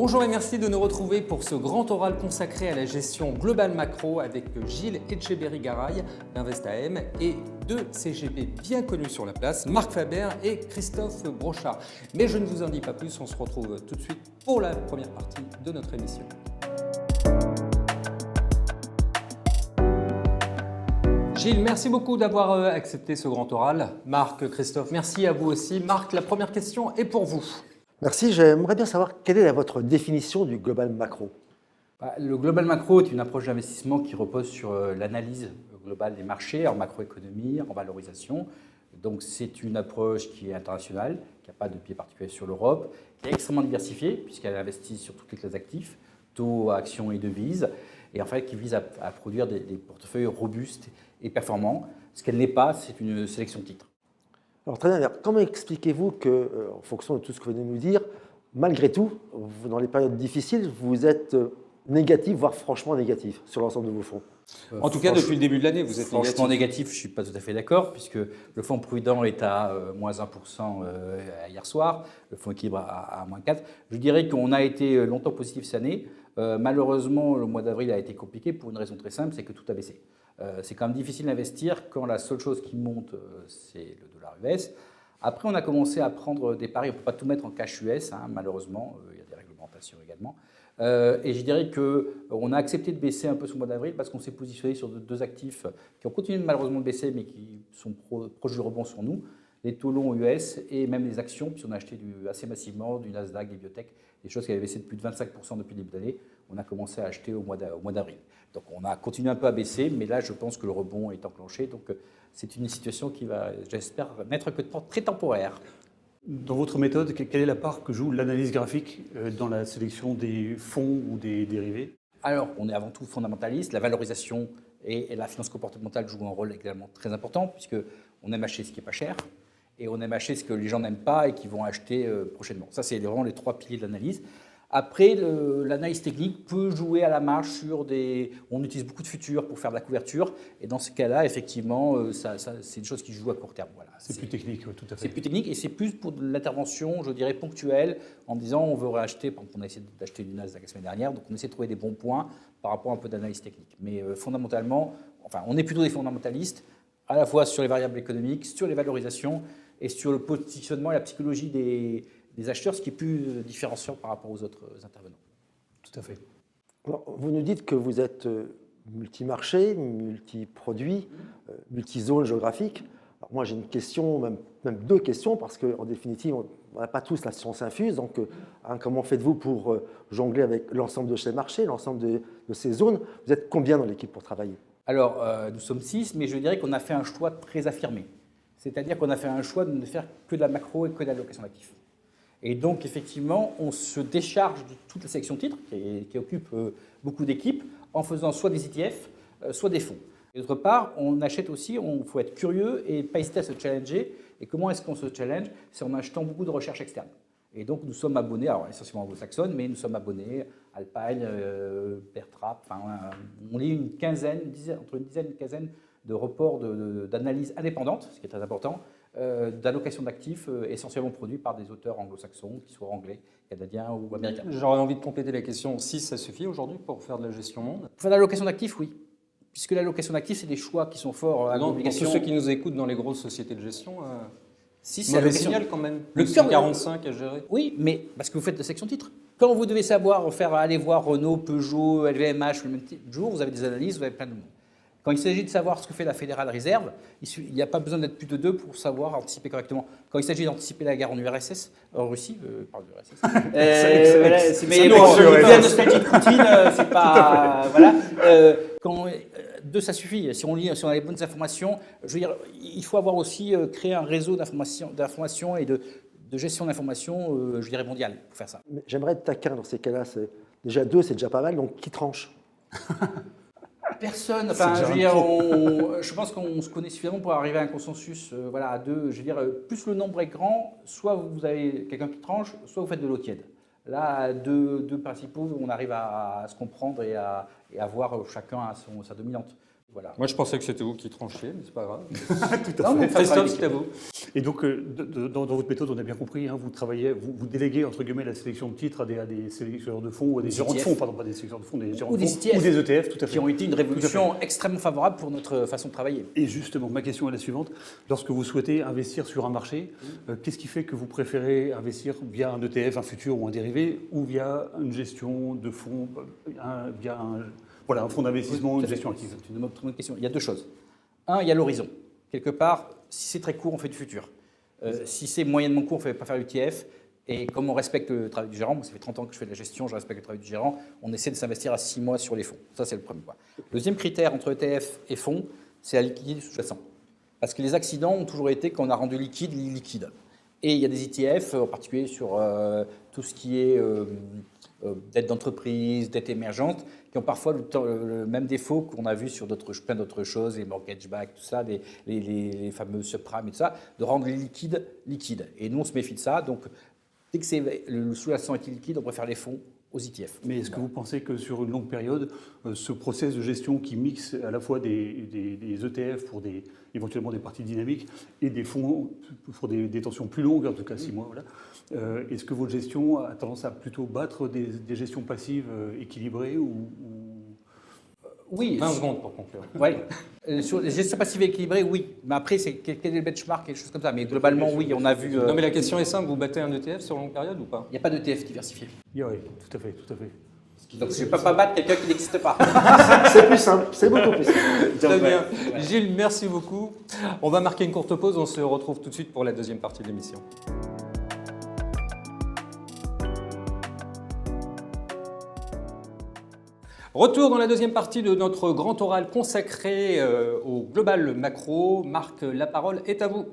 Bonjour et merci de nous retrouver pour ce grand oral consacré à la gestion globale macro avec Gilles Etcheberry-Garay d'InvestAM et deux CGP bien connus sur la place, Marc Faber et Christophe Brochard. Mais je ne vous en dis pas plus, on se retrouve tout de suite pour la première partie de notre émission. Gilles, merci beaucoup d'avoir accepté ce grand oral. Marc, Christophe, merci à vous aussi. Marc, la première question est pour vous. Merci, j'aimerais bien savoir quelle est votre définition du global macro. Le global macro est une approche d'investissement qui repose sur l'analyse globale des marchés en macroéconomie, en valorisation. Donc c'est une approche qui est internationale, qui n'a pas de pied particulier sur l'Europe, qui est extrêmement diversifiée puisqu'elle investit sur toutes les classes d'actifs, taux, actions et devises, et en fait qui vise à produire des portefeuilles robustes et performants. Ce qu'elle n'est pas, c'est une sélection de titres. Alors très bien, alors, comment expliquez-vous que, en fonction de tout ce que vous venez de nous dire, malgré tout, dans les périodes difficiles, vous êtes négatif, voire franchement négatif sur l'ensemble de vos fonds? En tout cas, depuis le début de l'année, vous êtes franchement négatif. Je ne suis pas tout à fait d'accord, puisque le fonds prudent est à moins 1% hier soir, le fonds équilibre à moins 4%. Je dirais qu'on a été longtemps positif cette année. Malheureusement, le mois d'avril a été compliqué pour une raison très simple, c'est que tout a baissé. C'est quand même difficile d'investir quand la seule chose qui monte, c'est le dollar US. Après, on a commencé à prendre des paris. On ne peut pas tout mettre en cash US, malheureusement. Il y a des réglementations également. Et je dirais qu'on a accepté de baisser un peu ce mois d'avril parce qu'on s'est positionné sur deux actifs qui ont continué malheureusement de baisser, mais qui sont proches du rebond sur nous. Les taux longs US et même les actions, puisqu'on a acheté assez massivement du Nasdaq, des biotech, des choses qui avaient baissé de plus de 25% depuis le début d'année. On a commencé à acheter au mois d'avril. Donc on a continué un peu à baisser, mais là je pense que le rebond est enclenché. Donc c'est une situation qui va, j'espère, n'être que très temporaire. Dans votre méthode, quelle est la part que joue l'analyse graphique dans la sélection des fonds ou des dérivés? Alors, on est avant tout fondamentaliste. La valorisation et la finance comportementale jouent un rôle également très important, puisqu'on aime acheter ce qui n'est pas cher et on aime acheter ce que les gens n'aiment pas et qui vont acheter prochainement. Ça, c'est vraiment les trois piliers de l'analyse. Après, l'analyse technique peut jouer à la marge sur des... On utilise beaucoup de futurs pour faire de la couverture. Et dans ce cas-là, effectivement, c'est une chose qui joue à court terme. Voilà. C'est plus technique, tout à fait. C'est plus technique et c'est plus pour de l'intervention, je dirais, ponctuelle, en disant on veut racheter. Par exemple, on a essayé d'acheter du Nasdaq la semaine dernière, donc on essaie de trouver des bons points par rapport à un peu d'analyse technique. Mais fondamentalement, enfin, on est plutôt des fondamentalistes, à la fois sur les variables économiques, sur les valorisations et sur le positionnement et la psychologie des acheteurs, ce qui est plus différenciant par rapport aux autres intervenants. Tout à fait. Alors, vous nous dites que vous êtes multi-marché, multi-produit, multi-zone géographique. Alors, moi, j'ai une question, même deux questions, parce qu'en définitive, on n'a pas tous la science infuse. Donc, comment faites-vous pour jongler avec l'ensemble de ces marchés, l'ensemble de ces zones? Vous êtes combien dans l'équipe pour travailler? Alors, nous sommes 6, mais je dirais qu'on a fait un choix très affirmé. C'est-à-dire qu'on a fait un choix de ne faire que de la macro et que de l'allocation d'actifs. Et donc, effectivement, on se décharge de toute la sélection de titres qui occupe beaucoup d'équipes en faisant soit des ETF, soit des fonds. Et d'autre part, on achète aussi, il faut être curieux et pas hésiter à se challenger. Et comment est-ce qu'on se challenge? C'est en achetant beaucoup de recherche externe. Et donc, nous sommes abonnés, alors essentiellement anglo-saxonne, mais nous sommes abonnés à Alpine, Pertrap, on lit entre une dizaine et une quinzaine de reports d'analyse indépendante, ce qui est très important, d'allocation d'actifs essentiellement produits par des auteurs anglo-saxons, qui soient anglais, canadiens ou américains. J'aurais envie de compléter la question. 6, ça suffit aujourd'hui pour faire de la gestion monde? Pour faire de l'allocation d'actifs, oui. Puisque l'allocation d'actifs, c'est des choix qui sont forts à l'obligation. Pour tous ceux qui nous écoutent dans les grosses sociétés de gestion, si, c'est mauvais signal quand même. Le cœur 45 à gérer. Oui, mais parce que vous faites de section titres. Quand vous devez savoir aller voir Renault, Peugeot, LVMH le même jour, vous avez des analyses, vous avez plein de monde. Quand il s'agit de savoir ce que fait la Fédérale Réserve, il n'y a pas besoin d'être plus de deux pour savoir anticiper correctement. Quand il s'agit d'anticiper la guerre en URSS, en Russie, parle de URSS. Mais bon, nostalgique Poutine, c'est pas voilà. Deux, ça suffit. Si on a les bonnes informations, je veux dire, il faut avoir aussi créé un réseau d'information et de gestion d'information, je dirais mondial, pour faire ça. J'aimerais être taquin dans ces cas-là. Déjà 2, c'est déjà pas mal. Donc, qui tranche? Personne. Enfin, je pense qu'on se connaît suffisamment pour arriver à un consensus. À deux, je veux dire, plus le nombre est grand, soit vous avez quelqu'un qui tranche, soit vous faites de l'eau tiède. Là, deux principaux, on arrive à se comprendre et à voir chacun à sa dominante. Voilà. Moi, je pensais que c'était vous qui tranchiez, mais c'est pas grave. Tout à Non, fait. mais Christophe, c'est à vous. Et donc, dans votre méthode, on a bien compris, hein, vous travaillez, vous déléguez entre guillemets la sélection de titres à des sélectionneurs de fonds ou à des gérants de ETF. fonds, pardon, pas des sélectionneurs de fonds, des gérants Ou de des fonds ETF. ou des ETF, tout à fait. Qui ont été une révolution extrêmement favorable pour notre façon de travailler. Et justement, ma question est la suivante. Lorsque vous souhaitez investir sur un marché, qu'est-ce qui fait que vous préférez investir via un ETF, un futur ou un dérivé, ou via une gestion de fonds, un fonds d'investissement, une gestion active? C'est une très bonne question. Il y a deux choses. Un, il y a l'horizon. Quelque part, si c'est très court, on fait du futur. Si c'est moyennement court, on ne fait pas faire l'UTF. Et comme on respecte le travail du gérant, moi ça fait 30 ans que je fais de la gestion, je respecte le travail du gérant, on essaie de s'investir à 6 mois sur les fonds. Ça, c'est le premier point. Le deuxième critère entre ETF et fonds, c'est la liquidité du sous-jacent. Parce que les accidents ont toujours été qu'on a rendu liquide l'illiquide. Et il y a des ETF, en particulier sur tout ce qui est dette d'entreprise, dette émergente, qui ont parfois le même défaut qu'on a vu sur plein d'autres choses, les mortgage-back, tout ça, les fameux subprimes et tout ça, de rendre les liquides liquides. Et nous, on se méfie de ça. Donc, dès que le sous-jacent est illiquide, on préfère les fonds aux ETF. Mais est-ce que vous pensez que sur une longue période, ce process de gestion qui mixe à la fois des ETF pour éventuellement des parties dynamiques et des fonds pour des tensions plus longues, en tout cas 6 mois, voilà, est-ce que votre gestion a tendance à plutôt battre des gestions passives équilibrées Oui. 20 secondes pour conclure. Ouais. Sur les gestions passives équilibrées, oui. Mais après, quel est le benchmark, quelque chose comme ça. Mais globalement, oui, on a vu. Non, mais la question est simple, vous battez un ETF sur longue période ou pas? Il n'y a pas d'ETF diversifié. Oui, tout à fait, tout à fait. Donc, je ne peux pas battre quelqu'un qui n'existe pas. C'est plus simple, c'est beaucoup plus simple. Très bien. Gilles, merci beaucoup. On va marquer une courte pause, on se retrouve tout de suite pour la deuxième partie de l'émission. Retour dans la deuxième partie de notre grand oral consacré au global macro. Marc, la parole est à vous.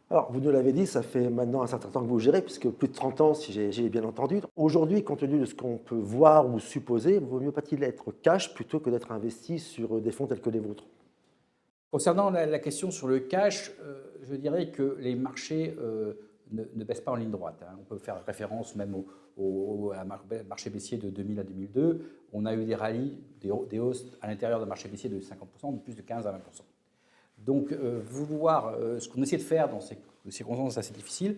Alors, vous nous l'avez dit, ça fait maintenant un certain temps que vous gérez, puisque plus de 30 ans, si j'ai bien entendu. Aujourd'hui, compte tenu de ce qu'on peut voir ou supposer, vaut mieux pas-t-il être cash plutôt que d'être investi sur des fonds tels que les vôtres? Concernant la question sur le cash, je dirais que les marchés ne baissent pas en ligne droite. On peut faire référence même au marché baissier de 2000 à 2002. On a eu des rallyes, des hausses à l'intérieur d'un marché baissier de 50%, de plus de 15 à 20%. Donc, ce qu'on essaie de faire dans ces circonstances assez difficiles,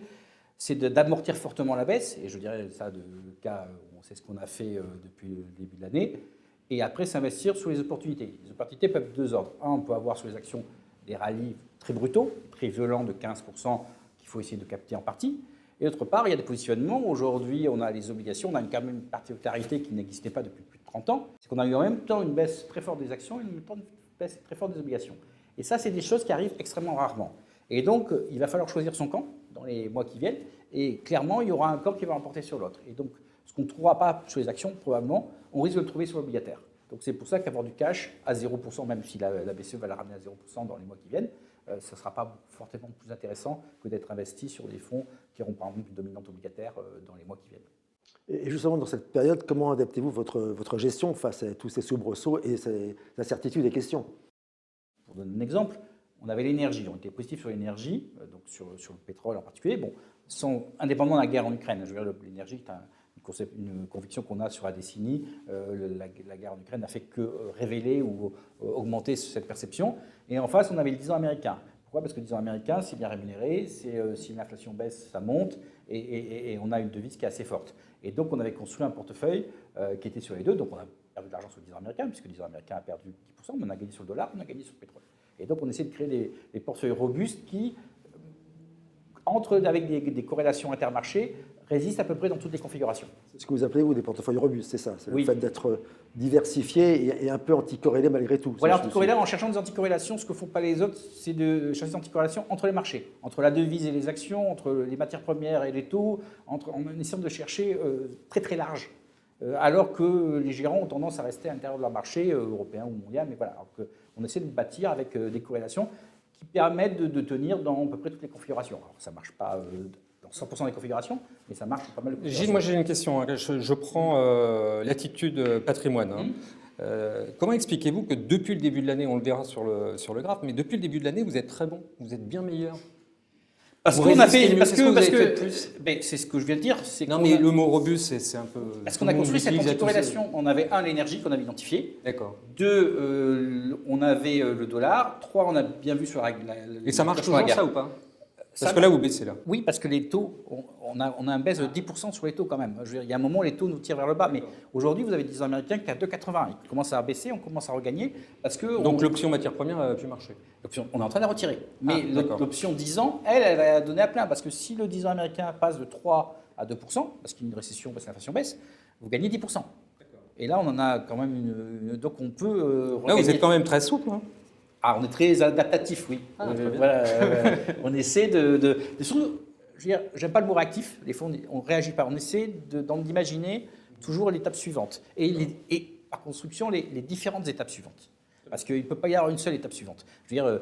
c'est d'amortir fortement la baisse, et je dirais ça le cas, on sait ce qu'on a fait depuis le début de l'année, et après s'investir sur les opportunités. Les opportunités peuvent être de deux ordres. Un, on peut avoir sur les actions des rallyes très brutaux, des prix violents de 15% qu'il faut essayer de capter en partie. Et d'autre part, il y a des positionnements. Aujourd'hui, on a les obligations, on a quand même une particularité qui n'existait pas depuis plus de 30 ans, c'est qu'on a eu en même temps une baisse très forte des actions et en même temps une baisse très forte des obligations. Et ça, c'est des choses qui arrivent extrêmement rarement. Et donc, il va falloir choisir son camp dans les mois qui viennent. Et clairement, il y aura un camp qui va l'emporter sur l'autre. Et donc, ce qu'on ne trouvera pas sur les actions, probablement, on risque de le trouver sur l'obligataire. Donc, c'est pour ça qu'avoir du cash à 0%, même si la BCE va la ramener à 0% dans les mois qui viennent, ça ne sera pas fortement plus intéressant que d'être investi sur des fonds qui auront par exemple une dominante obligataire dans les mois qui viennent. Et justement, dans cette période, comment adaptez-vous votre gestion face à tous ces soubresauts et ces incertitudes et questions? Pour donner un exemple, on avait l'énergie, on était positif sur l'énergie, donc sur le pétrole en particulier. Bon, indépendamment de la guerre en Ukraine, je veux dire, l'énergie est une conviction qu'on a sur la décennie. La guerre en Ukraine n'a fait que révéler ou augmenter cette perception. Et en face, on avait le 10 ans américain. Pourquoi? Parce que le 10 ans américain, c'est bien rémunéré, si l'inflation baisse, ça monte, et on a une devise qui est assez forte. Et donc, on avait construit un portefeuille qui était sur les deux. Donc, on a perdu de l'argent sur le 10 ans américain, puisque le 10 ans américain a perdu 10%, mais on a gagné sur le dollar, on a gagné sur le pétrole. Et donc, on essaie de créer des portefeuilles robustes qui entrent avec des corrélations intermarchés, résistent à peu près dans toutes les configurations. C'est ce que vous appelez, vous, des portefeuilles robustes, c'est ça? C'est Oui. le fait d'être diversifié et un peu anticorrélé malgré tout. Voilà, anticorrélé, en cherchant des anticorrélations, ce que ne font pas les autres, c'est de chercher des anticorrélations entre les marchés, entre la devise et les actions, entre les matières premières et les taux, en essayant de chercher très très large. Alors que les gérants ont tendance à rester à l'intérieur de leur marché, européen ou mondial, mais voilà. On essaie de bâtir avec des corrélations qui permettent de tenir dans à peu près toutes les configurations. Alors, ça ne marche pas dans 100% des configurations, mais ça marche pas mal de configurations. Gilles, moi j'ai une question. Je prends l'attitude patrimoine. Comment expliquez-vous que depuis le début de l'année, on le verra sur le graphe, mais depuis le début de l'année, vous êtes très bon, vous êtes bien meilleur? Parce Pour qu'on a résister fait, mieux, parce c'est ce que vous que, avez fait de plus. ben, c'est ce que je viens de dire. C'est Non, qu'on mais a- le mot robuste, c'est un peu. Parce tout qu'on a le monde construit cette l'utilise à tous anticorrélation. On avait l'énergie qu'on avait identifiée. D'accord. On avait le dollar. 3, on a bien vu sur Et ça marche sur la toujours, guerre. ça, ou pas? Ça Parce que là, vous baissez là. Oui, parce que les taux, on a un baisse de 10% sur les taux quand même. Je veux dire, il y a un moment où les taux nous tirent vers le bas, mais aujourd'hui, vous avez des 10 ans américains qui à 2,80. Ils commencent à baisser, on commence à regagner parce que Donc l'option matière première a pu marcher. on est en train de la retirer. Mais d'accord. l'option 10 ans, elle va donner à plein parce que si le 10 ans américain passe de 3 à 2%, parce qu'il y a une récession, parce que l'inflation baisse, vous gagnez 10%. Et là, on en a quand même donc on peut Là, regagner. vous êtes quand même très souple. Hein. Ah, on est très adaptatif, oui. Très bien. Voilà, on essaie de surtout, je veux dire, j'aime pas le mot réactif. Des fois, on réagit pas. On essaie d'imaginer toujours l'étape suivante. Et par construction, les différentes étapes suivantes. Parce qu'il ne peut pas y avoir une seule étape suivante. Je veux dire,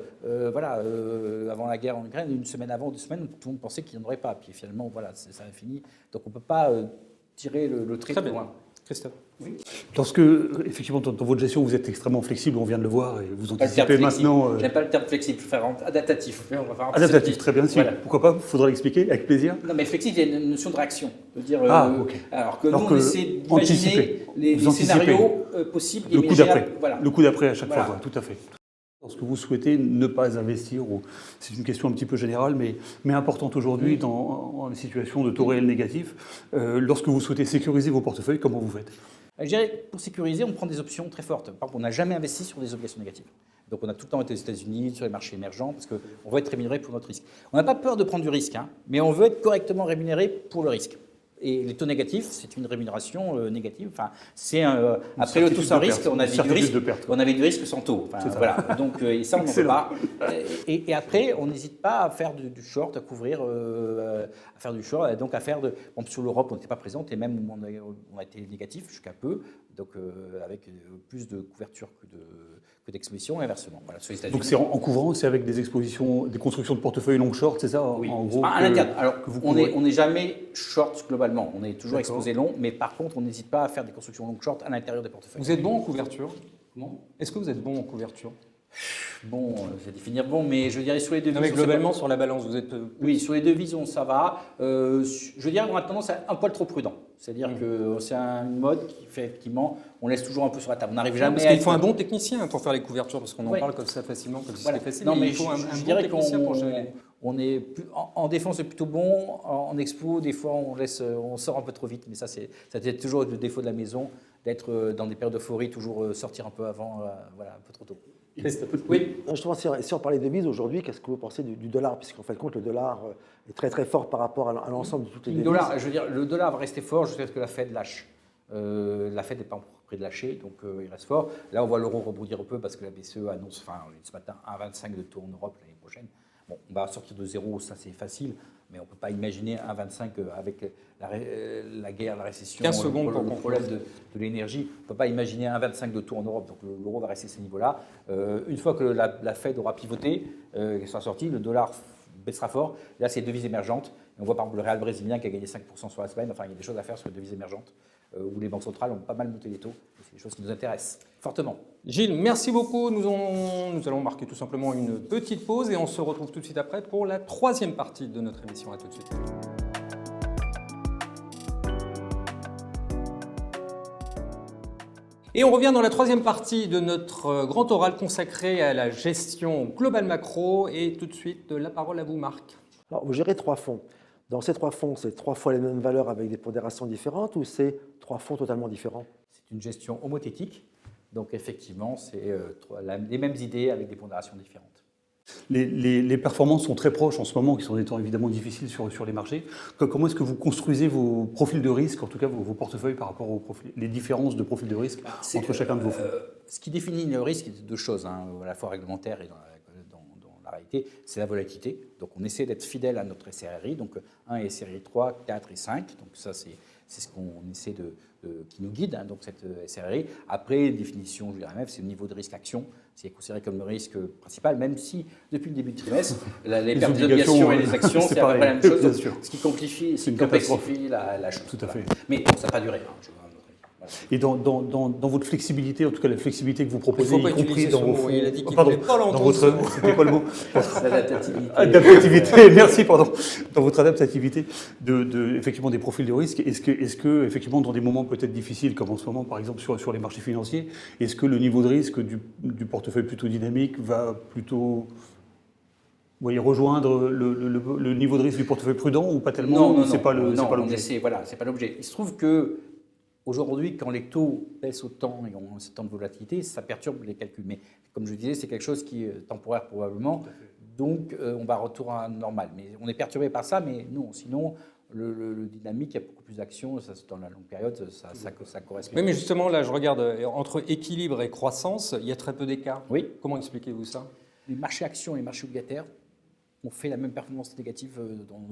avant la guerre en Ukraine, une semaine avant, 2 semaines, tout le monde pensait qu'il n'y en aurait pas. Puis finalement, voilà, ça a fini. Donc on ne peut pas tirer le trait Très de bien. loin. Christophe. Lorsque, effectivement, dans votre gestion, vous êtes extrêmement flexible, on vient de le voir, et vous Pas le terme anticipez flexible. maintenant. J'aime pas le terme flexible, je préfère adaptatif. On va faire Adaptatif, très bien. Si. Voilà. Pourquoi pas, il faudra l'expliquer, avec plaisir. Non, mais flexible, il y a une notion de réaction. De dire, Ok. Alors que Alors nous, que on essaie d'imaginer anticiper. les Vous anticipez. scénarios possibles. Le coup imaginables. d'après. Voilà. Le coup d'après à chaque Voilà. fois, voilà, tout à fait. Lorsque vous souhaitez ne pas investir, c'est une question un petit peu générale, mais importante aujourd'hui dans les situations de taux réel négatif, lorsque vous souhaitez sécuriser vos portefeuilles, comment vous faites? Je dirais, pour sécuriser, on prend des options très fortes. Par exemple, on n'a jamais investi sur des obligations négatives. Donc on a tout le temps été aux États-Unis, sur les marchés émergents, parce qu'on veut être rémunéré pour notre risque. On n'a pas peur de prendre du risque, hein, mais on veut être correctement rémunéré pour le risque. Et les taux négatifs, c'est une rémunération négative. Enfin, c'est après le taux sans risque, on avait du risque. On avait du risque sans taux. Enfin, voilà. Donc et ça, on n'en veut pas. Et après, on n'hésite pas à faire du short, à couvrir, à faire du short, et donc à faire de. Bon, sur l'Europe, on n'était pas présente, et même on a été négatif jusqu'à peu, donc avec plus de couverture que d'exposition, et inversement. Voilà, sur les États-Unis. Donc c'est en couvrant, c'est avec des expositions, des constructions de portefeuille long short, c'est ça Oui. en gros À l'interne. Alors, vous on couvrez. n'est jamais short globalement. On est toujours D'accord. exposé long, mais par contre, on n'hésite pas à faire des constructions long short à l'intérieur des portefeuilles. Vous êtes bon en couverture? Comment Est-ce que vous êtes bon en couverture? Bon, c'est définir bon, mais je dirais sur les devises. Non, mais globalement, sur la balance, vous êtes. Oui, sur les devises, ça va. Je dirais qu'on a tendance à être un poil trop prudent. C'est-à-dire que c'est une mode qui fait effectivement, on laisse toujours un peu sur la table. On n'arrive jamais Parce à qu'il être- faut un bon technicien pour faire les couvertures, parce qu'on en Ouais. parle comme ça facilement, comme si Voilà. c'était facile. Non, mais il faut un je bon dirais technicien pour gérer. on est en défense, c'est plutôt bon. En expo, des fois, on sort un peu trop vite. Mais ça c'est toujours le défaut de la maison, d'être dans des périodes d'euphorie, toujours sortir un peu avant, voilà, un peu trop tôt. Oui. Justement, si on parlait de devises aujourd'hui, qu'est-ce que vous pensez du dollar? Puisqu'en fin de compte, le dollar est très très fort par rapport à l'ensemble de toutes les Le devises. dollar, je veux dire, le dollar va rester fort jusqu'à ce que la Fed lâche. La Fed n'est pas près de lâcher, donc il reste fort. Là, on voit l'euro rebondir un peu parce que la BCE annonce, ce matin, 1,25 de taux en Europe l'année prochaine. Bon, on va sortir de zéro, ça c'est facile, mais on ne peut pas imaginer 1,25 avec la guerre, la récession, 15 secondes pour le conclure. problème de l'énergie. On ne peut pas imaginer 1,25 de taux en Europe, donc l'euro va rester à ce niveau-là. Une fois que la Fed aura pivoté, qu'elle sera sortie, le dollar baissera fort. Là, c'est devises émergentes. Et on voit par exemple le Real brésilien qui a gagné 5% sur la semaine. Enfin, il y a des choses à faire sur les devises émergentes, où les banques centrales ont pas mal monté les taux. C'est des choses qui nous intéressent fortement. Gilles, merci beaucoup. Nous allons marquer tout simplement une petite pause et on se retrouve tout de suite après pour la troisième partie de notre émission. À tout de suite. Et on revient dans la troisième partie de notre grand oral consacré à la gestion globale macro. Et tout de suite, la parole à vous, Marc. Alors, vous gérez 3 fonds. Dans ces 3 fonds, c'est 3 fois les mêmes valeurs avec des pondérations différentes ou c'est 3 fonds totalement différents? C'est une gestion homothétique. Donc effectivement, c'est les mêmes idées avec des pondérations différentes. Les performances sont très proches en ce moment, qui sont des temps évidemment difficiles sur les marchés. Comment est-ce que vous construisez vos profils de risque, en tout cas vos portefeuilles par rapport aux les différences de profils de risque entre chacun de vos fonds? Ce qui définit le risque, c'est 2 choses, hein, à la fois réglementaire et dans la réalité, c'est la volatilité. Donc on essaie d'être fidèle à notre SRRI, donc 1 SRRI 3, 4 et 5. Donc ça, c'est ce qu'on essaie qui nous guide, hein, donc cette SRRI. Après, définition du RMF, c'est le niveau de risque action. C'est considéré comme le risque principal, même si depuis le début du trimestre, les pertes d'obligations et les actions, c'est à peu près la même chose. Bien Donc, sûr. ce qui complexifie C'est une catastrophe. la chose. Tout à fait. Mais bon, ça n'a pas duré. Hein, je vois un autre avis. Et dans votre flexibilité, en tout cas la flexibilité que vous proposez, Il faut pas y compris utiliser dans ce vos mot, fonds. il a dit qu'il Pardon, voulait pas dans l'entendre, votre, ce mot. c'était quoi le mot L'adaptativité. Adaptativité, merci, pardon. Dans votre adaptativité effectivement des profils de risque, est-ce que effectivement dans des moments peut-être difficiles comme en ce moment par exemple sur les marchés financiers, est-ce que le niveau de risque du portefeuille plutôt dynamique va plutôt rejoindre le niveau de risque du portefeuille prudent ou pas tellement? Non, c'est pas l'objet. l'objet. Voilà, c'est pas l'objet. Il se trouve que aujourd'hui, quand les taux baissent autant et ont ce temps de volatilité, ça perturbe les calculs. Mais comme je disais, c'est quelque chose qui est temporaire probablement. Donc, on va retour à normal. Mais on est perturbé par ça, mais non. Sinon, le dynamique, il y a beaucoup plus d'actions. Dans la longue période, ça correspond. Oui, mais justement, là, je regarde entre équilibre et croissance, il y a très peu d'écart. Oui. Comment expliquez-vous ça? Les marchés actions et les marchés obligataires ont fait la même performance négative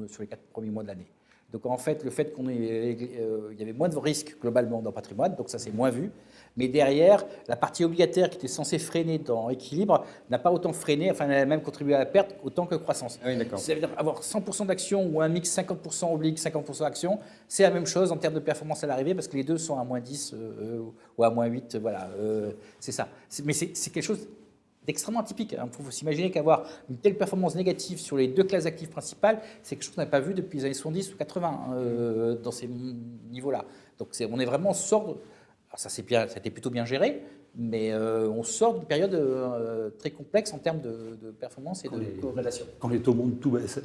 sur les 4 premiers mois de l'année. Donc en fait, le fait qu'il y avait moins de risques globalement dans le patrimoine, donc ça c'est moins vu. Mais derrière, la partie obligataire qui était censée freiner dans équilibre n'a pas autant freiné, enfin elle a même contribué à la perte autant que croissance. Oui, d'accord. Ça veut dire avoir 100% d'actions ou un mix 50% oblique, 50% actions, c'est la même chose en termes de performance à l'arrivée parce que les deux sont à moins 10 ou à moins 8, voilà, c'est ça. Mais c'est quelque chose d'extrêmement atypique. Il faut s'imaginer qu'avoir une telle performance négative sur les deux classes d'actifs principales, c'est quelque chose qu'on n'a pas vu depuis les années 70 ou 80 dans ces niveaux-là. Donc on est vraiment sort. Alors ça a été plutôt bien géré, mais on sort d'une période très complexe en termes de performance et de corrélation. Quand les taux montent, tout baisse.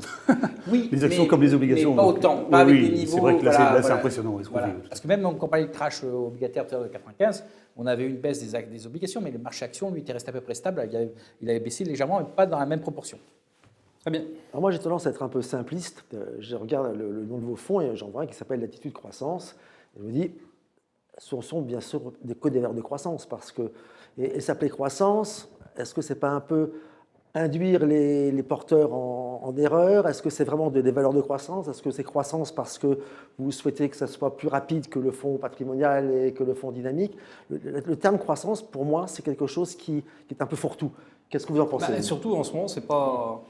Oui, les actions comme les obligations. Mais pas autant, pas avec des niveaux. C'est vrai que là, c'est impressionnant. Voilà. Parce que même quand on parlait de crash obligataire de 95, on avait une baisse des obligations, mais le marché action, lui, était resté à peu près stable. Il avait baissé légèrement, mais pas dans la même proportion. Très bien. Alors moi, j'ai tendance à être un peu simpliste. Je regarde le nom de vos fonds et j'en vois un qui s'appelle l'attitude croissance. Et je me dis, ce sont bien sûr que des valeurs de croissance. Parce que, et s'appeler croissance, est-ce que ce n'est pas un peu induire les porteurs en erreur? Est-ce que c'est vraiment des valeurs de croissance? Est-ce que c'est croissance parce que vous souhaitez que ça soit plus rapide que le fonds patrimonial et que le fonds dynamique? Le terme croissance, pour moi, c'est quelque chose qui est un peu fourre-tout. Qu'est-ce que vous en pensez? Surtout en ce moment, c'est pas.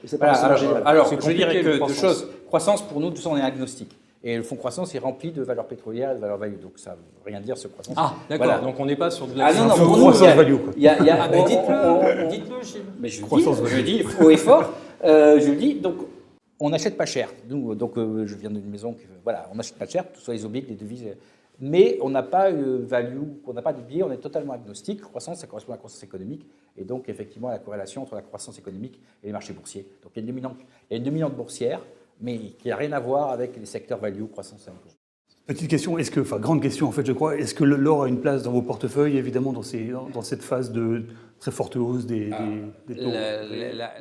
Alors, C'est je dirais compliqué, que croissance. deux choses. Croissance, pour nous, tout ça, on est agnostique. Et le fonds croissance est rempli de valeurs pétrolières et de valeurs value. Donc ça ne veut rien dire, ce croissance. Ah, d'accord. Voilà. Donc on n'est pas sur de la. Ah non, non, Faut pour nous, croissance value, quoi. Ah, mais dites-le, Gilles. Mais je Croissance le dis haut et fort. Je le dis, donc on n'achète pas cher. Nous, donc je viens d'une maison qui, voilà, on n'achète pas cher, que ce soit les obliques, les devises, mais on n'a pas value, on n'a pas de biais, on est totalement agnostique. Croissance, ça correspond à la croissance économique, et donc effectivement à la corrélation entre la croissance économique et les marchés boursiers. Donc il y a une dominante boursière, mais qui n'a rien à voir avec les secteurs value, croissance. Petite question, grande question en fait, je crois, est-ce que l'or a une place dans vos portefeuilles, évidemment, dans cette phase de très forte hausse des taux?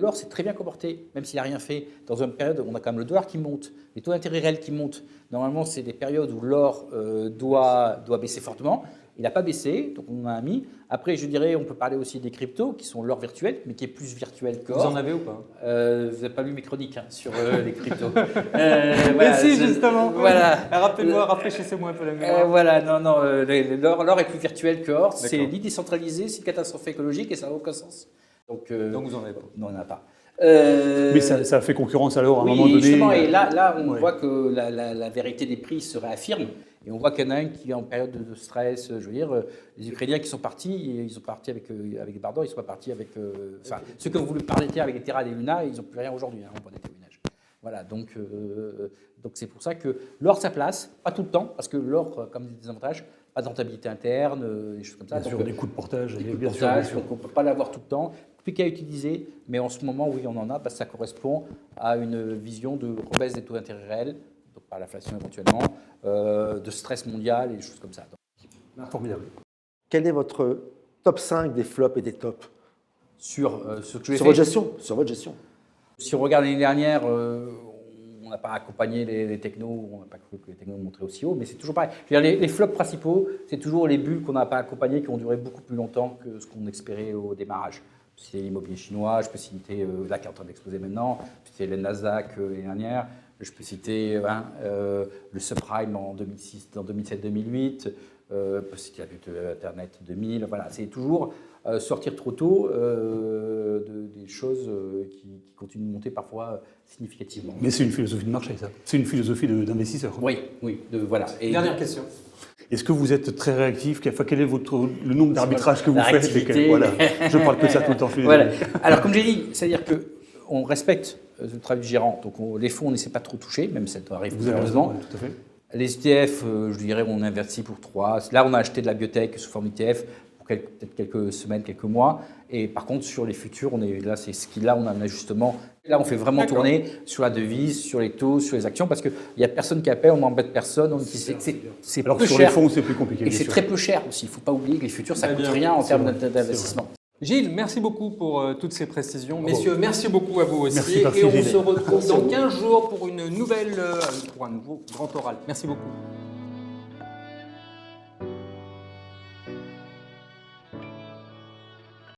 L'or s'est très bien comporté, même s'il n'a rien fait. Dans une période où on a quand même le dollar qui monte, les taux d'intérêt réels qui montent. Normalement, c'est des périodes où l'or doit baisser fortement. Il n'a pas baissé, donc on en a mis. Après, je dirais, on peut parler aussi des cryptos, qui sont l'or virtuel, mais qui est plus virtuel qu'or. Vous en avez ou pas? Vous n'avez pas lu mes chroniques sur les cryptos. Merci, justement. Voilà. Rappelez-moi, rafraîchissez-moi un peu la mémoire. Voilà, l'or est plus virtuel qu'or. C'est ni décentralisé, c'est une catastrophe écologique et ça n'a aucun sens. Donc vous n'en avez pas? Non, on n'en a pas. Mais ça a fait concurrence alors à un moment donné. Justement, et là on voit que la vérité des prix se réaffirme. Et on voit qu'il y en a un qui est en période de stress. Je veux dire, les Ukrainiens qui sont partis, ils sont partis avec Bardor, ils ne sont pas partis avec. Ceux qui ont voulu parler avec les Terra et les Luna, ils n'ont plus rien aujourd'hui, on prend des témoignages. Voilà, donc c'est pour ça que l'or sa place, pas tout le temps, parce que l'or, comme des avantages, pas de rentabilité interne, des choses comme ça. Bien sûr, des coûts de portage, bien sûr. Donc on ne peut pas l'avoir tout le temps. Compliqué à utiliser, mais en ce moment, oui, on en a, parce que ça correspond à une vision de rebaisse des taux d'intérêt réels, donc par l'inflation éventuellement, de stress mondial et des choses comme ça. Donc, formidable. Quel est votre top 5 des flops et des tops sur ce que je sur votre gestion? Sur votre gestion. Si on regarde l'année dernière, on n'a pas accompagné les technos, on n'a pas cru que les technos montraient aussi haut, mais c'est toujours pareil. Je veux dire, les flops principaux, c'est toujours les bulles qu'on n'a pas accompagnées, qui ont duré beaucoup plus longtemps que ce qu'on espérait au démarrage. C'est l'immobilier chinois, je peux citer là qui est en train d'exploser maintenant, je peux citer le Nasdaq l'année dernière, je peux citer le subprime en 2007-2008, je peux citer Internet 2000, voilà, c'est toujours sortir trop tôt des choses qui continuent de monter parfois significativement. Mais c'est une philosophie de marché, ça. C'est une philosophie d'investisseur. Oui, voilà. Dernière question. Est-ce que vous êtes très réactif? Enfin, quel est le nombre d'arbitrages que vous La faites? réactivité. Voilà. Je parle que de ça tout le temps. Je suis Voilà. désolé. Alors, comme j'ai dit, c'est-à-dire qu'on respecte le travail du gérant. Donc, les fonds, on n'essaie pas trop toucher, même si ça arrive Vous avez raison, malheureusement. ouais, tout à fait. Les ETF, je dirais, on investit pour 3. Là, on a acheté de la biotech sous forme ETF pour peut-être quelques semaines, quelques mois. Et par contre, sur les futurs, là, on a un ajustement. Là, on fait vraiment D'accord. tourner sur la devise, sur les taux, sur les actions, parce qu'il n'y a personne qui appelle, on n'embête personne. C'est Alors peu que sur les cher. fonds, c'est plus compliqué. Et bien c'est sûr. très peu cher aussi. Il ne faut pas oublier que les futurs, ça ne Très coûte bien. rien en C'est termes vrai, d'investissement. Gilles, merci beaucoup pour toutes ces précisions. Messieurs, merci beaucoup à vous aussi. Merci, merci, et on Gilles. se retrouve dans 15 jours pour un nouveau grand oral. Merci beaucoup.